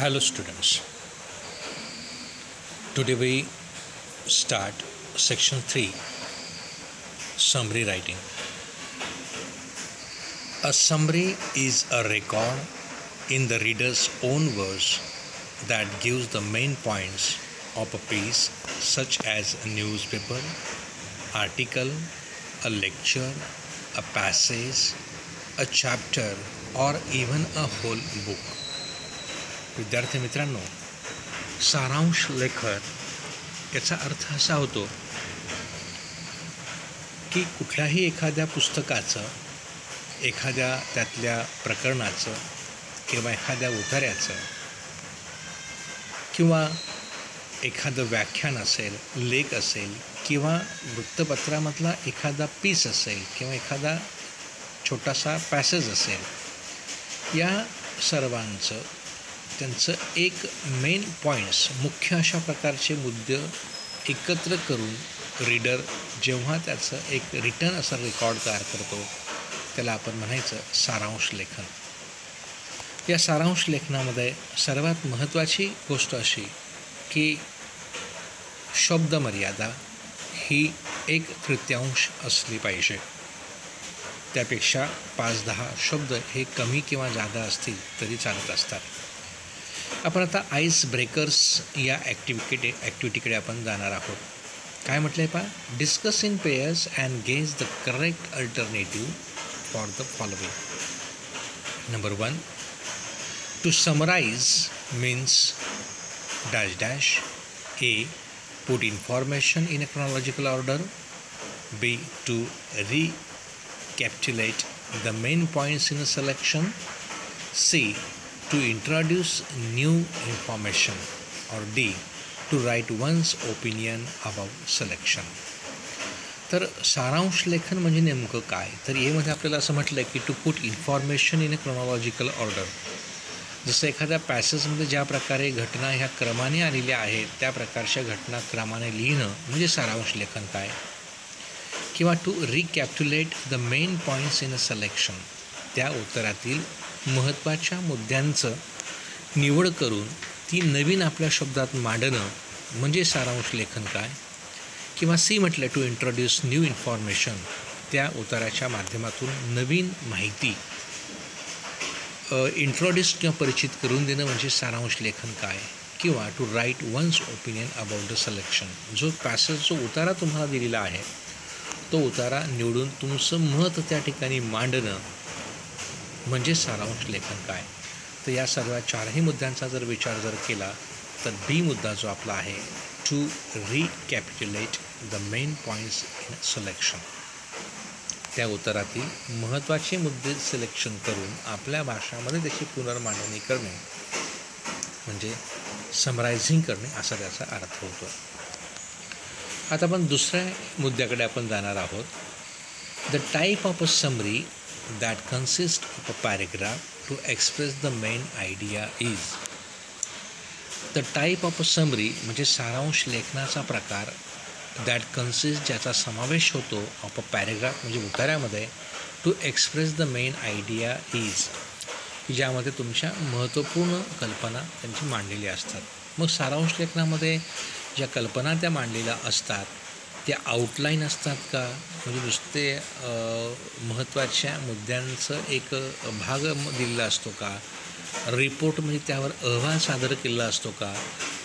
Hello students, today we start section 3, summary writing. A summary is a record in the reader's own words that gives the main points of a piece, such as a newspaper, article, a lecture, a passage, a chapter or even a whole book. विद्यार्थी मित्रांनो, सारांश लेखन याचा अर्थ असा होतो की कुठल्याही एखाद्या पुस्तकाचं, एखाद्या त्यातल्या प्रकरणाचं किंवा एखाद्या उतार्याचं किंवा एखादं व्याख्यान असेल, लेख असेल किंवा वृत्तपत्रामधला एखादा पीस असेल किंवा एखादा छोटासा पॅसेज असेल, या सर्वांचं त्यांचं एक मेन पॉईंट्स, मुख्य अशा प्रकारचे मुद्दे एकत्र करून रीडर जेव्हा त्याचं एक रिटर्न असा रेकॉर्ड तयार करतो, त्याला आपण म्हणायचं सारांश लेखन. या सारांश लेखनामध्ये सर्वात महत्त्वाची गोष्ट अशी की शब्दमर्यादा ही 1/3 असली पाहिजे. त्यापेक्षा 5-10 शब्द हे कमी किंवा जादा असतील तरी चालत असतात. आपण आता आईस ब्रेकर्स या ॲक्टिव्हिटीकडे आपण जाणार आहोत. काय म्हटलं आहे पहा, discuss in pairs and guess the correct alternative for the following. Number 1, to summarise means dash dash. A, put information in a chronological order. B, to recapitulate the main points in a selection. C, to introduce new information. Or D, to write one's opinion about selection. तर सारांश लेखन म्हणजे नेमकं काय? तर यामध्ये आपल्याला असं म्हटलं आहे की to put information in a chronological order. जसं एखाद्या पॅसेजमध्ये ज्या प्रकारे घटना ह्या क्रमाने आलेल्या आहेत, त्या प्रकारच्या घटना क्रमाने लिहिणं म्हणजे सारांश लेखन काय. किंवा to recapitulate the main points in a selection, त्या उत्तरातील महत्त्वाच्या मुद्द्यांचं निवड करून ती नवीन आपल्या शब्दात मांडणं म्हणजे सारांश लेखन काय. किंवा सी म्हटलं टू इंट्रोड्यूस न्यू इन्फॉर्मेशन, त्या उताराच्या माध्यमातून नवीन माहिती इंट्रोड्यूस किंवा परिचित करून देणं म्हणजे सारांश लेखन काय. किंवा to write one's opinion about the selection, जो पॅसेज जो उतारा तुम्हाला दिलेला आहे तो उतारा निवडून तुमचं मत त्या ठिकाणी मांडणं म्हणजे सारांश लेखन काय. तर या सर्व 4ही मुद्द्यांचा जर विचार जर केला तर बी मुद्दा जो आपला आहे, to recapitulate the main points in selection, त्या उत्तरातील महत्त्वाचे मुद्दे सिलेक्शन करून आपल्या भाषामध्ये त्याची पुनर्मांडणी करणे म्हणजे समरायझिंग करणे असा त्याचा अर्थ होतो. आता आपण दुसऱ्या मुद्द्याकडे आपण जाणार आहोत. The type of a summary that consist of a paragraph to express the main idea is. The type of a summary म्हणजे सारांश लेखनाचा प्रकार, दॅट कन्सिस्ट ज्याचा समावेश होतो, ऑफ अ पॅरेग्राफ म्हणजे उतार्यामध्ये, to express the main idea is, ज्यामध्ये तुमच्या महत्त्वपूर्ण कल्पना त्यांची मांडलेली असतात. मग सारांश लेखनामध्ये ज्या कल्पना त्या मांडलेल्या असतात त्या आउटलाईन असतात का, म्हणजे नुसते महत्त्वाच्या मुद्द्यांचं एक भाग दिलेला असतो का, रिपोर्ट म्हणजे त्यावर अहवाल सादर केलेला असतो का,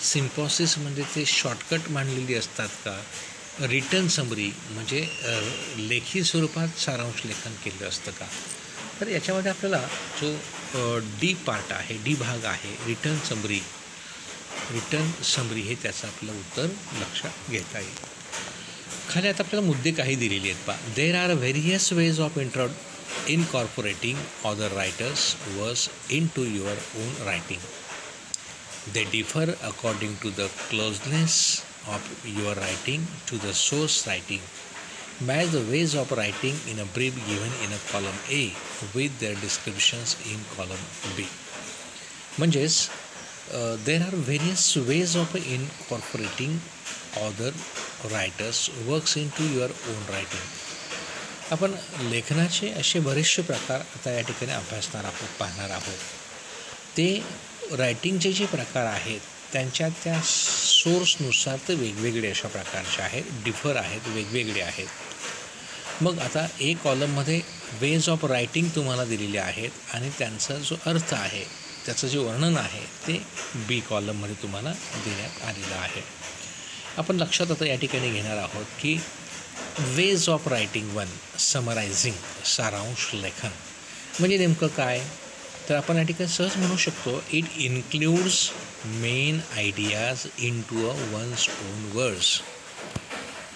सिम्पॉसिस म्हणजे ते शॉर्टकट मांडलेली असतात का, रिटर्न समरी म्हणजे लेखी स्वरूपात सारांश लेखन केलं असतं का. तर याच्यामध्ये आपल्याला जो डी पार्ट आहे, डी भाग आहे, रिटर्न समरी हे त्याचं आपलं उत्तर लक्षात घेता येईल. खाली आता आपल्याला मुद्दे काही दिलेले आहेत पहा. There are various ways of incorporating other writers words in to your own writing. They differ according to the closeness of your writing to the source writing. Match the ways of writing in a brief given in a column A with their descriptions in column B. म्हणजेच there are various ways of incorporating other writers works into your own writing. आपण लेखनाचे असे बरेचसे प्रकार आता या ठिकाणी अभ्यासणार आहोत, पाहणार आहोत. ते रायटिंगचे जे प्रकार आहेत त्यांच्या त्या सोर्सनुसार ते वेगवेगळे अशा प्रकारचे आहेत, डिफर आहेत, वेगवेगळे आहेत. मग आता ए कॉलममध्ये वेज ऑफ रायटिंग तुम्हाला दिलेले आहेत आणि त्यांचा जो अर्थ आहे, त्याचं जे वर्णन आहे ते बी कॉलममध्ये तुम्हाला देण्यात आलेलं आहे. आपण लक्षात आता या ठिकाणी घेणार आहोत की वेज ऑफ रायटिंग 1 समरायझिंग सारांश लेखन म्हणजे नेमकं काय. तर आपण या ठिकाणी सहज म्हणू शकतो it includes main ideas in to one's own words.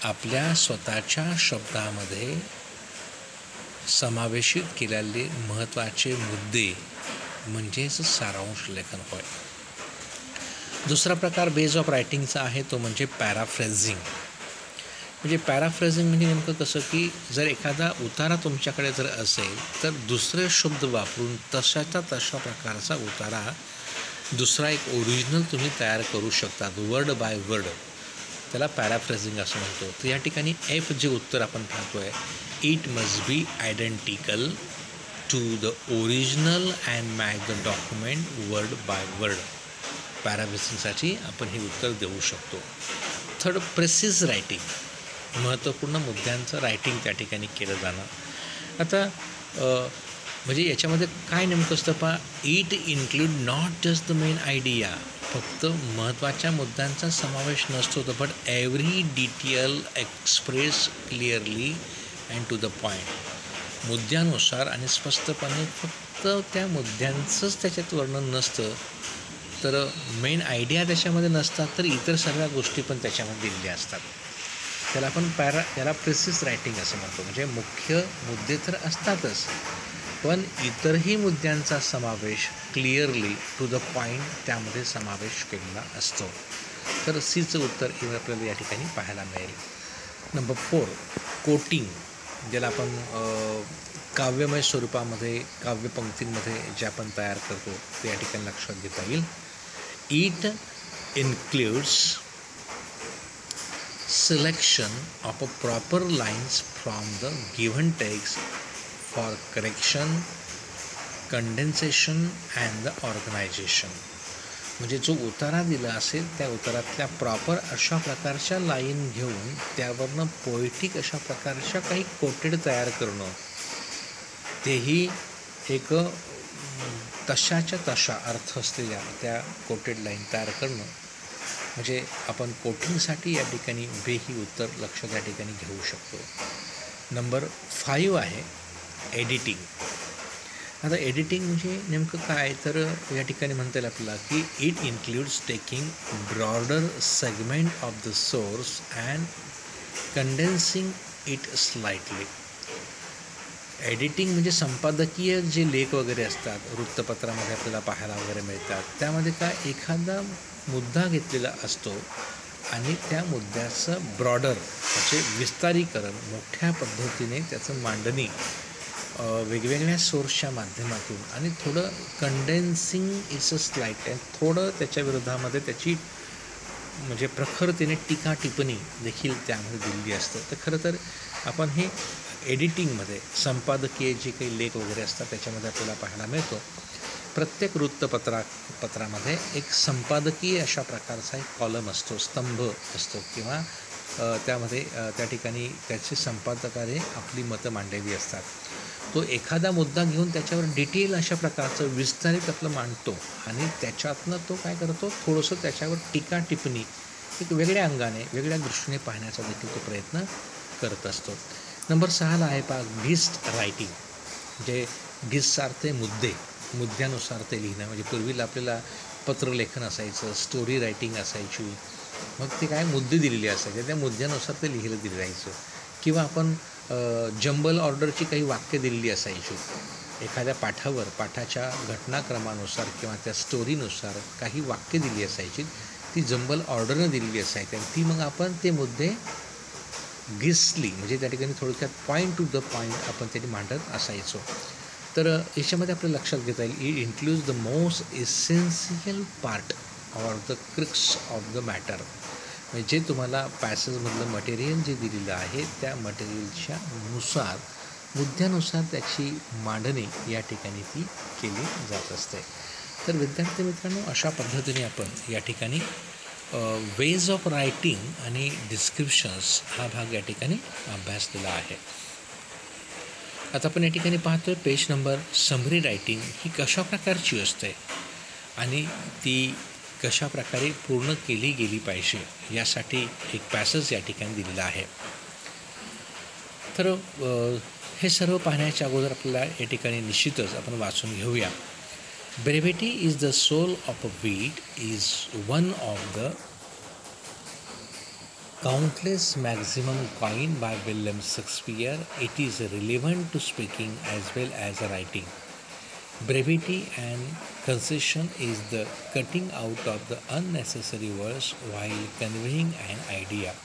आपल्या स्वतःच्या शब्दामध्ये समावेशित केलेले महत्त्वाचे मुद्दे म्हणजेच सारांश लेखन होय. दुसरा प्रकार बेस ऑफ रायटिंगचा आहे तो म्हणजे पॅराफ्रेझिंग. म्हणजे पॅराफ्रेझिंग म्हणजे नेमकं कसं की जर एखादा उतारा तुमच्याकडे जर असेल तर दुसरे शब्द वापरून तशाच्या तशा प्रकारचा उतारा दुसरा एक ओरिजिनल तुम्ही तयार करू शकता वर्ड बाय वर्ड. त्याला पॅराफ्रेझिंग असं म्हणतो. तर या ठिकाणी एफ जे उत्तर आपण पाहतो आहे it must be identical to the original and match the document word by word. पॅराफ्रेझिंगसाठी आपण हे उत्तर देऊ शकतो. थर्ड प्रेसिज रायटिंग महत्त्वपूर्ण मुद्द्यांचं रायटिंग त्या ठिकाणी केलं जाणं. आता म्हणजे याच्यामध्ये काय नेमकं असतं पहा it include not just the main idea. फक्त महत्त्वाच्या मुद्द्यांचा समावेश नसतो तर but every detail express clearly and to the point. मुद्द्यानुसार आणि स्पष्टपणे फक्त त्या मुद्द्यांचंच त्याच्यात वर्णन नसतं तर मेन आयडिया त्याच्यामध्ये नसतात तर इतर सगळ्या गोष्टी पण त्याच्यामध्ये दिलेल्या असतात. त्याला आपण त्याला प्रेसिस रायटिंग असं म्हणतो. म्हणजे मुख्य मुद्दे तर असतातच पण इतरही मुद्द्यांचा समावेश क्लिअरली टू द पॉईंट त्यामध्ये समावेश केलेला असतो. तर सीचं उत्तर हे आपल्याला या ठिकाणी पाहायला मिळेल. नंबर 4 कोटिंग ज्याला आपण काव्यमय स्वरूपामध्ये काव्यपंक्तींमध्ये जे आपण तयार करतो ते या ठिकाणी लक्षात घेता येईल. It includes selection of a proper lines from the given text for correction, condensation and the organization. म्हणजे जो उतारा दिला असेल त्या उतारातल्या प्रॉपर अशा प्रकारच्या लाईन घेऊन त्यावरनं पोएटिक अशा प्रकारच्या काही कोटेड तयार करणं तेही एक तशाच्या तशा अर्थ असलेल्या त्या कोटेड लाईन तयार करणं म्हणजे आपण कोटिंगसाठी या ठिकाणी बे ही उत्तर लक्षात या ठिकाणी घेऊ शकतो. नंबर 5 आहे एडिटिंग. आता एडिटिंग म्हणजे नेमकं काय तर या ठिकाणी म्हणता येईल आपल्याला की it includes taking broader segment of the source and condensing it slightly. Editing म्हणजे संपादकीय जे लेख वगैरे असतात वृत्तपत्रामध्ये आपल्याला पाहायला वगैरे मिळतात त्यामध्ये काय एखादा मुद्दा घेतलेला असतो आणि त्या मुद्द्याचं ब्रॉडर म्हणजे विस्तारीकरण मोठ्या पद्धतीने त्याचं मांडणी वेगवेगळ्या सोर्सच्या माध्यमातून आणि थोडं कंडेन्सिंग इट्स अ स्लाइट आणि थोडं त्याच्या विरोधामध्ये त्याची म्हणजे प्रखरतेने टीका टिप्पणी देखील त्यामध्ये दिलेली असतं. तर खरं तर आपण हे एडिटिंगमध्ये संपादकीय जे काही लेख वगैरे असतात त्याच्यामध्ये आपल्याला पाहायला मिळतो. प्रत्येक वृत्तपत्रामध्ये एक संपादकीय अशा प्रकारचा एक कॉलम असतो स्तंभ असतो किंवा त्यामध्ये त्या ठिकाणी त्याचे संपादकाने आपली मतं मांडलेली असतात. तो एखादा मुद्दा घेऊन त्याच्यावर डिटेल अशा प्रकारचं विस्तारित आपलं मांडतो आणि त्याच्यातनं तो काय करतो थोडंसं त्याच्यावर टीका टिप्पणी एक वेगळ्या अंगाने वेगळ्या दृष्टीने पाहण्याचा देखील तो प्रयत्न करत असतो. नंबर 6 आहे पहा घिस्ट रायटिंग. म्हणजे घिस्टचा अर्थ आहे मुद्द्यानुसार ते लिहिणं. म्हणजे पूर्वीला आपल्याला पत्रलेखन असायचं स्टोरी रायटिंग असायची मग ते काय मुद्दे दिलेले असायचे त्या मुद्द्यानुसार ते लिहिलं दिलं जायचं किंवा आपण जंबल ऑर्डरची काही वाक्य दिलेली असायची एखाद्या पाठाच्या घटनाक्रमानुसार किंवा त्या स्टोरीनुसार काही वाक्य दिली असायची ती जंबल ऑर्डरनं दिलेली असायची आणि ती मग आपण ते मुद्दे घिसली म्हणजे त्या ठिकाणी थोडक्यात पॉईंट टू द पॉईंट आपण त्याने मांडत असायचो. तर याच्यामध्ये आपल्या लक्षात घेता येईल it includes the most essential part or the Crick's of the matter. म्हणजे जे तुम्हाला पॅसेजमधलं मटेरियल जे दिलेलं आहे त्या मटेरियलच्या नुसार मुद्द्यानुसार त्याची मांडणी या ठिकाणी ती केली जात असते. तर विद्यार्थी मित्रांनो, अशा पद्धतीने आपण या ठिकाणी वेज ऑफ रायटिंग आणि डिस्क्रिप्शन्स हा भाग या ठिकाणी अभ्यासलेला आहे. आता आपण या ठिकाणी पाहतोय पेज नंबर समरी रायटिंग ही कशा प्रकारची असते आणि ती कशा प्रकारे पूर्ण केली गेली पाहिजे यासाठी एक पॅसेज या ठिकाणी दिलेला आहे. तर हे सर्व पाहण्याच्या अगोदर आपल्याला या ठिकाणी निश्चितच आपण वाचून घेऊया. Brevity is the soul of a wit is one of the countless maximum coined by William Shakespeare. It is relevant to speaking as well as writing. Brevity and concision is the cutting out of the unnecessary words while conveying an idea.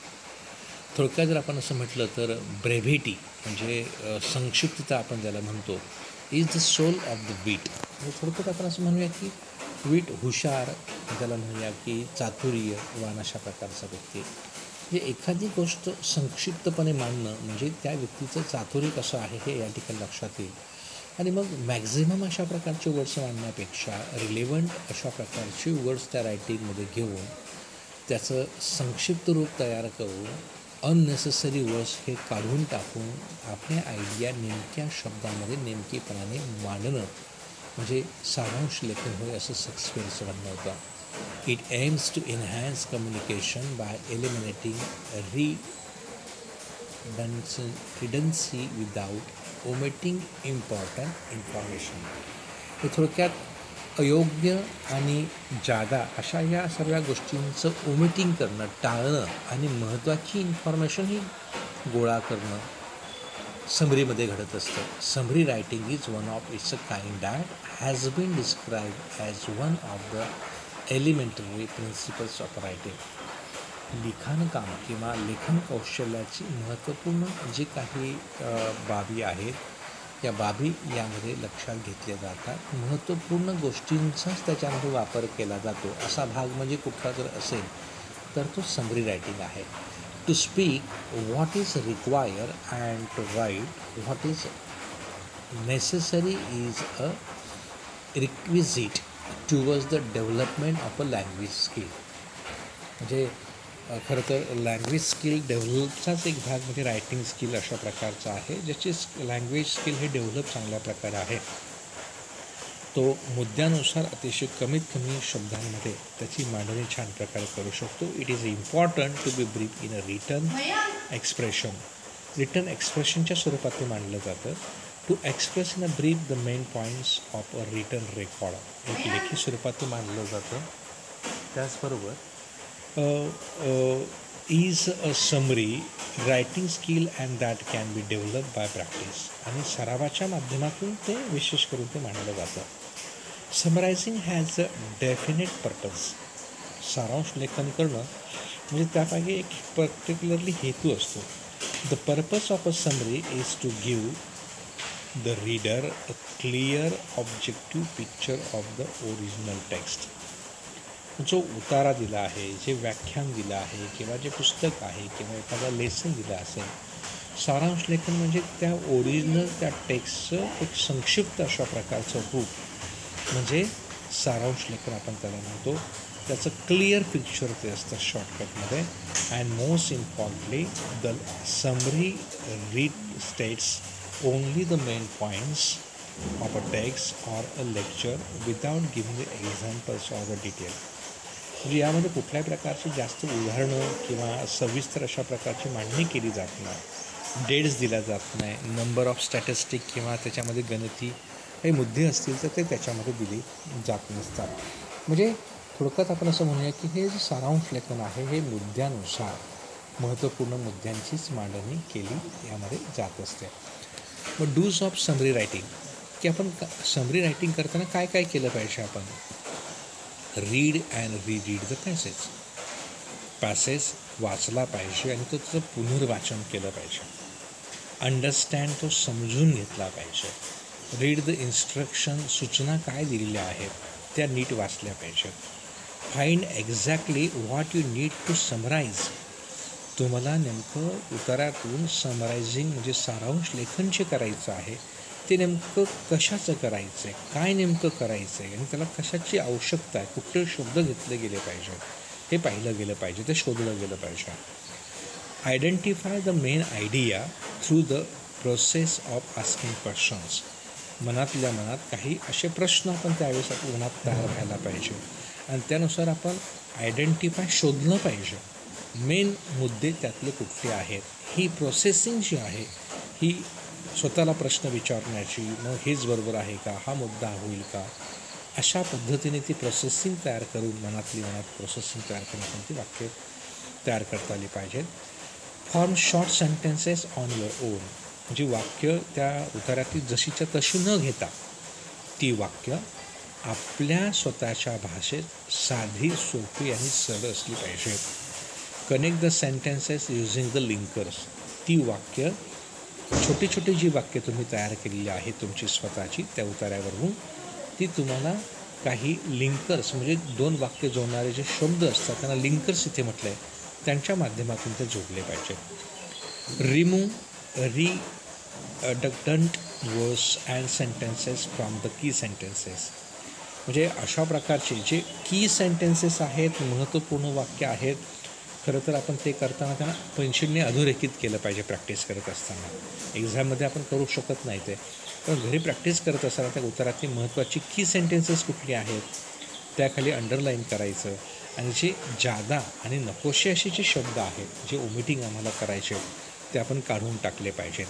थोडक्यात जर आपण असं म्हटलं तर brevity म्हणजे संक्षिप्तता आपण ज्याला म्हणतो is the soul of the wit. म्हणजे थोडक्यात आपण असं म्हणूया की वीट हुशार, ज्याला म्हणूया की चातुर्यवान अशा प्रकारचा व्यक्ती. म्हणजे एखादी गोष्ट संक्षिप्तपणे मांडणं म्हणजे त्या व्यक्तीचं चातुर्य कसं आहे हे या ठिकाणी लक्षात येईल. आणि मग मॅक्झिमम अशा प्रकारचे वर्ड्स मांडण्यापेक्षा रिलेव्हंट अशा प्रकारचे वर्ड्स त्या रायटिंगमध्ये घेऊन त्याचं संक्षिप्त रूप तयार करून अननेसेसरी वर्ड्स हे काढून टाकून आपल्या आयडिया नेमक्या शब्दामध्ये नेमकेपणाने मांडणं म्हणजे सारांश लेखन होय असं शेक्सपियरचं म्हणणं होतं. It aims to enhance communication by eliminating redundancy without omitting important information. हे थोडक्यात अयोग्य आणि जादा अशा या सर्व गोष्टींचं ओमिटिंग करणं, टाळणं आणि महत्त्वाची इन्फॉर्मेशन ही गोळा करणं समरीमध्ये घडत असतं. Summary writing is one of its a kind that has been described as one of the elementary principles of writing. लिखाणकाम किंवा लेखन कौशल्याची महत्त्वपूर्ण जी काही बाबी आहेत या बाबी यामध्ये लक्षात घेतल्या जातात. महत्त्वपूर्ण गोष्टींचाच त्याच्यामध्ये वापर केला जातो असा भाग म्हणजे कुठला जर असेल तर तो समरी रायटिंग आहे. To speak what is require and to write what is necessary is a requisite towards the development of a language skill. म्हणजे खरं तर लँग्वेज स्किल डेव्हलपचाच एक भाग म्हणजे रायटिंग स्किल अशा प्रकारचा आहे, ज्याची लँग्वेज स्किल हे डेव्हलप चांगल्या प्रकारे आहे. तो मुद्द्यानुसार अतिशय कमीत कमी शब्दांमध्ये त्याची मांडणी छान प्रकारे करू शकतो. It is important to be brief in a written expression. Written एक्सप्रेशनच्या स्वरूपात ते मांडलं जातं. To express in a brief the main points of a written record. एक लेखी स्वरूपात ते मांडलं जातं. त्याचबरोबर is a summary writing skill and that can be develop by practice. आणि सरावाच्या माध्यमातून ते विशेष करून ते मांडलं जातं. Summarising has a definite purpose. सारांश लेखन करणं म्हणजे त्यामागे एक पर्टिक्युलरली हेतू असतो. The purpose of a summary is to give the reader a clear objective picture of the original text. जो उतारा दिला आहे, जे व्याख्यान दिलं आहे किंवा जे पुस्तक आहे किंवा एखादा लेसन दिला असेल, सारांश लेखन म्हणजे त्या ओरिजिनल त्या टेक्स्टचं एक संक्षिप्त अशा प्रकारचं रूप म्हणजे सारांश लेखन आपण त्याला म्हणतो. त्याचं क्लिअर पिक्चर ते असतं शॉर्टकटमध्ये. And most importantly the summary read states only the main points of a text or a lecture without giving the examples or the detail. म्हणजे यामध्ये कुठल्याही प्रकारची जास्त उदाहरणं किंवा सविस्तर अशा प्रकारची मांडणी केली जात नाही. डेट्स दिल्या जात नाही. नंबर ऑफ स्टॅटिस्टिक किंवा त्याच्यामध्ये गणिती काही मुद्दे असतील तर ते त्याच्यामध्ये दिली जात नसतात. म्हणजे थोडक्यात आपण असं म्हणूया की हे जे सारांश लेखन आहे हे मुद्द्यानुसार महत्त्वपूर्ण मुद्द्यांचीच मांडणी केली यामध्ये जात असते. मग डूज ऑफ समरी रायटिंग की आपण समरी रायटिंग करताना काय काय केलं पाहिजे. आपण read and read the passage वाचला पाहिजे आणि तो त्याचं पुनर्वाचन केलं पाहिजे. अंडरस्टँड तो समजून घेतला पाहिजे. रीड द इन्स्ट्रक्शन सूचना काय दिलेल्या आहेत त्या नीट वाचल्या पाहिजेत. Find exactly what you need to summarise. तुम्हाला नेमकं उतारातून समरायझिंग म्हणजे सारांश लेखन जे करायचं आहे ते नेमकं कशाचं करायचं आहे, काय नेमकं करायचं आहे आणि त्याला कशाची आवश्यकता आहे, कुठले शब्द घेतले गेले पाहिजे हे पाहिलं गेलं पाहिजे, ते शोधलं गेलं पाहिजे. Identify the main idea through the process of asking questions. मनातल्या मनात काही असे प्रश्न आपण त्यावेळेस मनात तयार व्हायला पाहिजे आणि त्यानुसार आपण आयडेंटिफाय शोधलं पाहिजे. मेन मुद्दे त्यातले कुठले आहेत, ही प्रोसेसिंग जी आहे ही स्वतःला प्रश्न विचारण्याची, मग हेच बरोबर आहे का, हा मुद्दा होईल का, अशा पद्धतीने ती प्रोसेसिंग तयार करून मनातली मनात प्रोसेसिंग तयार करून आपण ती वाक्य तयार करता आली पाहिजेत. Form short sentences on your own. जी वाक्य त्या उतारातली जशीच्या तशी न घेता ती वाक्य आपल्या स्वतःच्या भाषेत साधी, सोपी आणि सरळ असली पाहिजे. Connect the sentences using the linkers. ती वाक्य छोटी छोटी जी वाक्य तुम्ही तयार केलेली आहेत तुमची स्वतःची त्या उतार्यावरून, ती तुम्हाला काही लिंकर्स म्हणजे दोन वाक्य जोडणारे जे शब्द असतात त्यांना लिंकर्स इथे म्हटलं आहे, त्यांच्या माध्यमातून ते जोडले पाहिजे. Remove redundant words and sentences from the key sentences. म्हणजे अशा प्रकारचे जे की सेंटेन्सेस आहेत, महत्त्वपूर्ण वाक्य आहेत, खरं तर आपण ते करताना त्यांना पेन्सिलने अधोरेखित केलं पाहिजे. प्रॅक्टिस करत असताना एक्झाममध्ये आपण करू शकत नाही ते, पण घरी प्रॅक्टिस करत असताना त्या उत्तरातली महत्त्वाची की सेंटेन्सेस कुठली आहेत त्याखाली अंडरलाईन करायचं आणि जे जादा आणि नकोशे असे जे शब्द आहेत, जे ओमिटिंग आम्हाला करायचे ते आपण काढून टाकले पाहिजेत.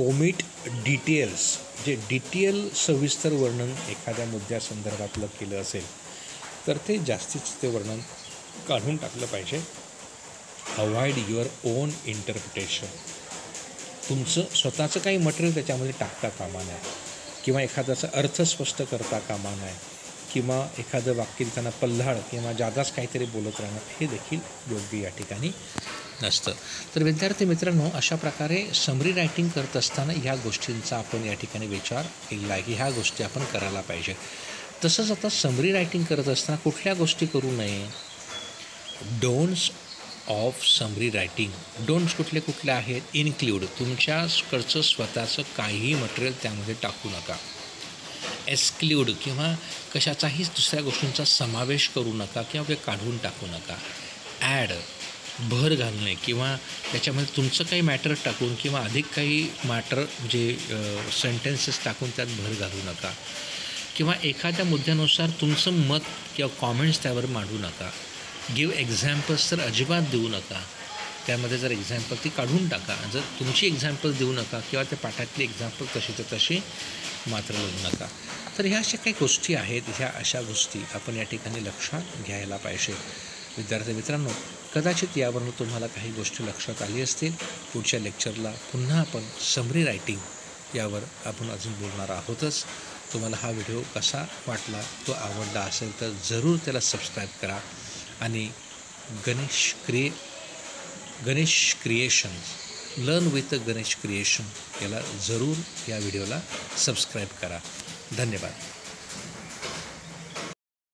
Omit details. जे डिटेल सविस्तर वर्णन एखाद्या मुद्द्यासंदर्भातलं केलं असेल तर ते जास्तीचं ते वर्णन काढून टाकलं पाहिजे. Avoid your on interpretation. तुमचं स्वतःचं काही मटेरियल त्याच्यामध्ये टाकता कामा नये किंवा एखाद्याचा अर्थ स्पष्ट करता कामा नये किंवा एखादं वाक्य त्यांना पल्हाळ किंवा जादाच काहीतरी बोलत राहणं हे देखील योग्य या ठिकाणी नसतं. तर विद्यार्थी मित्रांनो, अशा प्रकारे समरी रायटिंग करत असताना ह्या गोष्टींचा आपण या ठिकाणी विचार केला की ह्या गोष्टी आपण करायला पाहिजे. तसंच आता समरी रायटिंग करत असताना कुठल्या गोष्टी करू नये. Don'ts of summary writing. Don'ts कुठले कुठले आहेत. इन्क्ल्यूड. तुमच्याकडचं स्वतःचं काहीही मटेरियल त्यामध्ये टाकू नका. एक्सक्ल्यूड किंवा कशाचाही दुसऱ्या गोष्टींचा समावेश करू नका किंवा ते काढून टाकू नका. ॲड. भर घालणे किंवा त्याच्यामध्ये तुमचं काही मॅटर टाकून किंवा अधिक काही मॅटर म्हणजे सेंटेन्सेस टाकून त्यात भर घालू नका किंवा एखाद्या मुद्द्यानुसार तुमचं मत किंवा कॉमेंट्स त्यावर मांडू नका. गिव्ह एक्झाम्पल्स तर अजिबात देऊ नका. त्यामध्ये जर एक्झाम्पल ती काढून टाका. जर तुमची एक्झाम्पल देऊ नका किंवा त्या पाठातली एक्झाम्पल तशीच्या तशी मात्र लिहू नका. तर ह्या अशा काही गोष्टी आहेत, ह्या अशा गोष्टी आपण या ठिकाणी लक्षात घ्यायला पाहिजे. विद्यार्थी मित्रांनो, कदाचित यावरून तुम्हाला काही गोष्टी लक्षात आली असतील. पुढच्या लेक्चरला पुन्हा आपण समरी रायटिंग यावर आपण अजून बोलणार आहोतच. तुम्हाला हा व्हिडिओ कसा वाटला, तो आवडला असेल तर जरूर त्याला सबस्क्राईब करा आणि Ganesh creation learn with Ganesh creation याला जरूर या व्हिडिओला सबस्क्राईब करा. धन्यवाद.